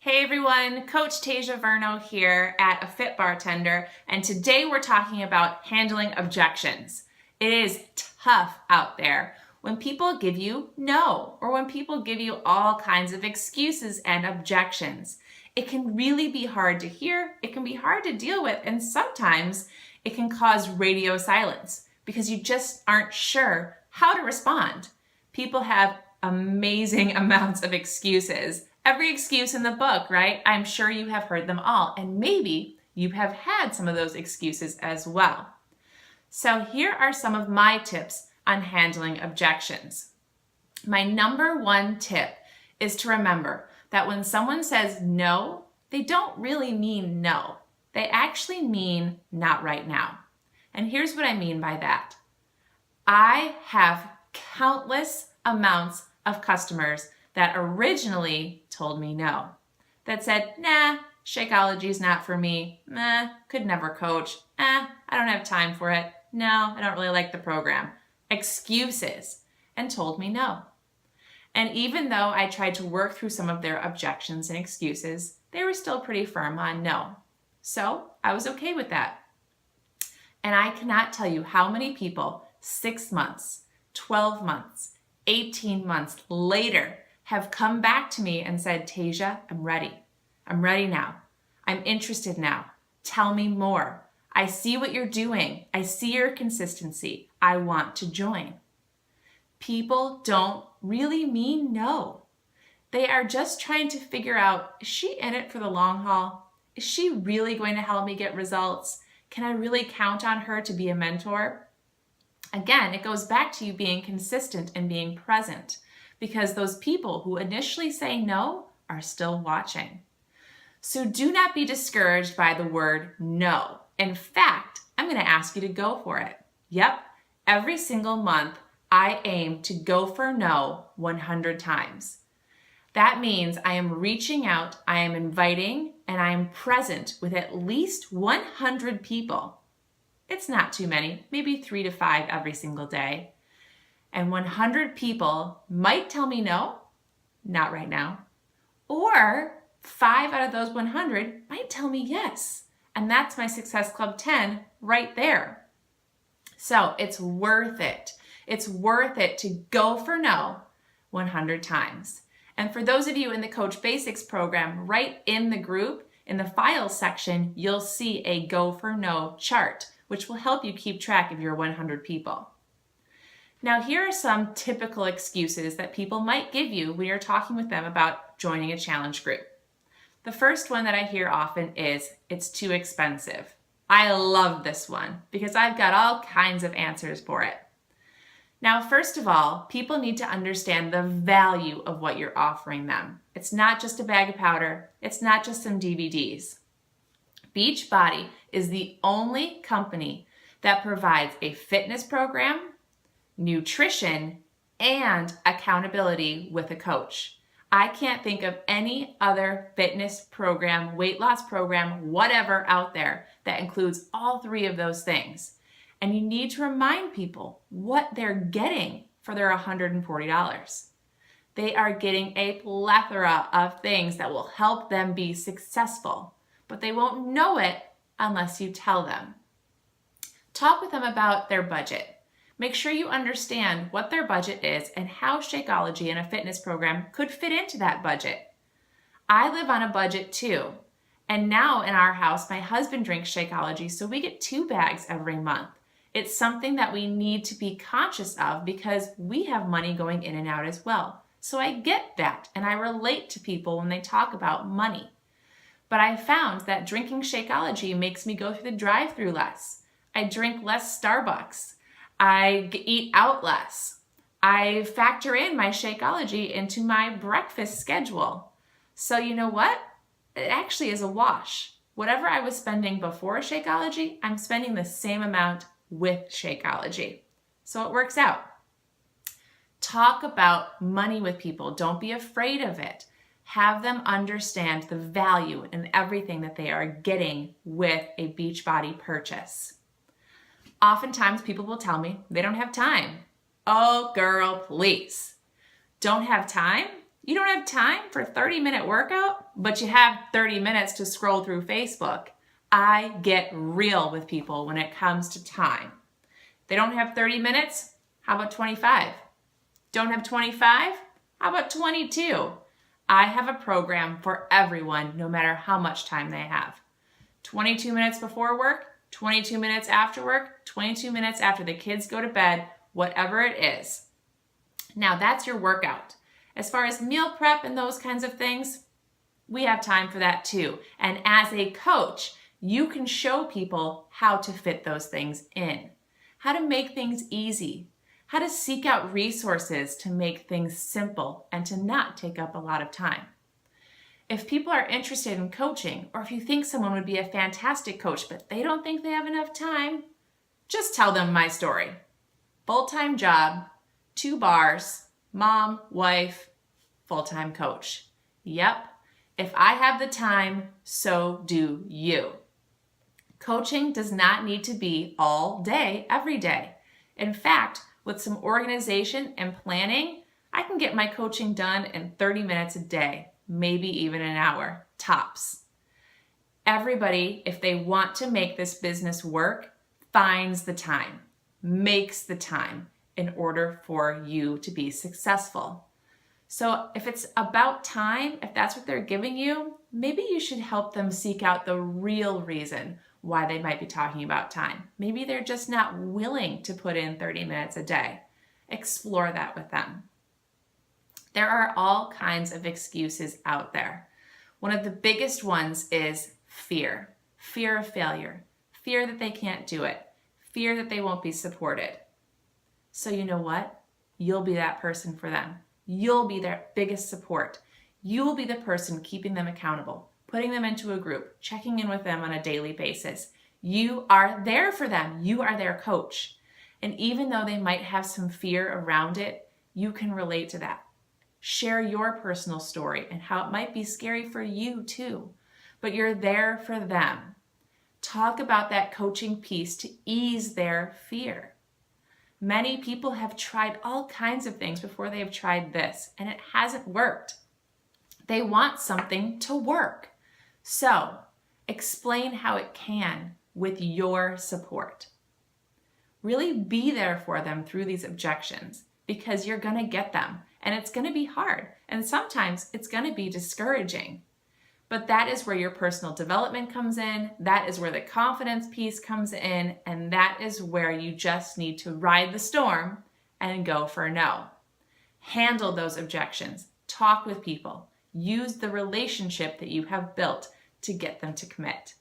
Hey everyone, Coach Tasia Verno here at A Fit Bartender, and today we're talking about handling objections. It is tough out there when people give you no, or when people give you all kinds of excuses and objections. It can really be hard to hear, it can be hard to deal with, and sometimes it can cause radio silence because you just aren't sure how to respond. People have amazing amounts of excuses. Every excuse in the book, right? I'm sure you have heard them all, and maybe you have had some of those excuses as well. So here are some of my tips on handling objections. My number one tip is to remember that when someone says no, they don't really mean no. They actually mean not right now. And here's what I mean by that. I have countless amounts of customers that originally told me no, that said, nah, Shakeology's not for me, nah, could never coach, I don't have time for it, no, I don't really like the program, excuses, and told me no. And even though I tried to work through some of their objections and excuses, they were still pretty firm on no. So I was okay with that. And I cannot tell you how many people 6 months, 12 months, 18 months later have come back to me and said, Tasia, I'm ready. I'm ready now. I'm interested now. Tell me more. I see what you're doing. I see your consistency. I want to join. People don't really mean no. They are just trying to figure out, is she in it for the long haul? Is she really going to help me get results? Can I really count on her to be a mentor? Again, it goes back to you being consistent and being present, because those people who initially say no are still watching. So do not be discouraged by the word no. In fact, I'm going to ask you to go for it. Yep, every single month I aim to go for no 100 times. That means I am reaching out, I am inviting, and I am present with at least 100 people. It's not too many, maybe 3 to 5 every single day. And 100 people might tell me no, not right now. Or 5 out of those 100 might tell me yes. And that's my Success Club 10 right there. So it's worth it. It's worth it to go for no 100 times. And for those of you in the Coach Basics program, right in the group, in the files section, you'll see a go for no chart, which will help you keep track of your 100 people. Now, here are some typical excuses that people might give you when you're talking with them about joining a challenge group. The first one that I hear often is, it's too expensive. I love this one because I've got all kinds of answers for it. Now, first of all, people need to understand the value of what you're offering them. It's not just a bag of powder. It's not just some DVDs. BeachBody is the only company that provides a fitness program, nutrition, and accountability with a coach. I can't think of any other fitness program, weight loss program, whatever out there that includes all 3 of those things. And you need to remind people what they're getting for their $140. They are getting a plethora of things that will help them be successful, but they won't know it unless you tell them. Talk with them about their budget. Make sure you understand what their budget is and how Shakeology and a fitness program could fit into that budget. I live on a budget too. And now in our house, my husband drinks Shakeology, so we get 2 bags every month. It's something that we need to be conscious of because we have money going in and out as well. So I get that, and I relate to people when they talk about money. But I found that drinking Shakeology makes me go through the drive-thru less. I drink less Starbucks. I eat out less. I factor in my Shakeology into my breakfast schedule. So you know what? It actually is a wash. Whatever I was spending before Shakeology, I'm spending the same amount with Shakeology. So it works out. Talk about money with people. Don't be afraid of it. Have them understand the value in everything that they are getting with a BeachBody purchase. Oftentimes people will tell me they don't have time. Oh, girl, please. Don't have time? You don't have time for a 30-minute workout, but you have 30 minutes to scroll through Facebook. I get real with people when it comes to time. If they don't have 30 minutes, how about 25? Don't have 25? How about 22? I have a program for everyone, no matter how much time they have. 22 minutes before work, 22 minutes after work, 22 minutes after the kids go to bed, whatever it is. Now that's your workout. As far as meal prep and those kinds of things, we have time for that too. And as a coach, you can show people how to fit those things in, how to make things easy, how to seek out resources to make things simple and to not take up a lot of time. If people are interested in coaching, or if you think someone would be a fantastic coach, but they don't think they have enough time, just tell them my story. Full-time job, 2 bars, mom, wife, full-time coach. Yep, if I have the time, so do you. Coaching does not need to be all day, every day. In fact, with some organization and planning, I can get my coaching done in 30 minutes a day, maybe even an hour, tops. Everybody, if they want to make this business work, finds the time, makes the time in order for you to be successful. So if it's about time, if that's what they're giving you, maybe you should help them seek out the real reason why they might be talking about time. Maybe they're just not willing to put in 30 minutes a day. Explore that with them. There are all kinds of excuses out there. One of the biggest ones is fear. Fear of failure. Fear that they can't do it. Fear that they won't be supported. So you know what? You'll be that person for them. You'll be their biggest support. You'll be the person keeping them accountable, putting them into a group, checking in with them on a daily basis. You are there for them. You are their coach. And even though they might have some fear around it, you can relate to that. Share your personal story and how it might be scary for you too, but you're there for them. Talk about that coaching piece to ease their fear. Many people have tried all kinds of things before they have tried this, and it hasn't worked. They want something to work. So, explain how it can with your support. Really be there for them through these objections, because you're going to get them, and it's going to be hard, and sometimes it's going to be discouraging. But that is where your personal development comes in, that is where the confidence piece comes in, and that is where you just need to ride the storm and go for no. Handle those objections, talk with people, use the relationship that you have built to get them to commit.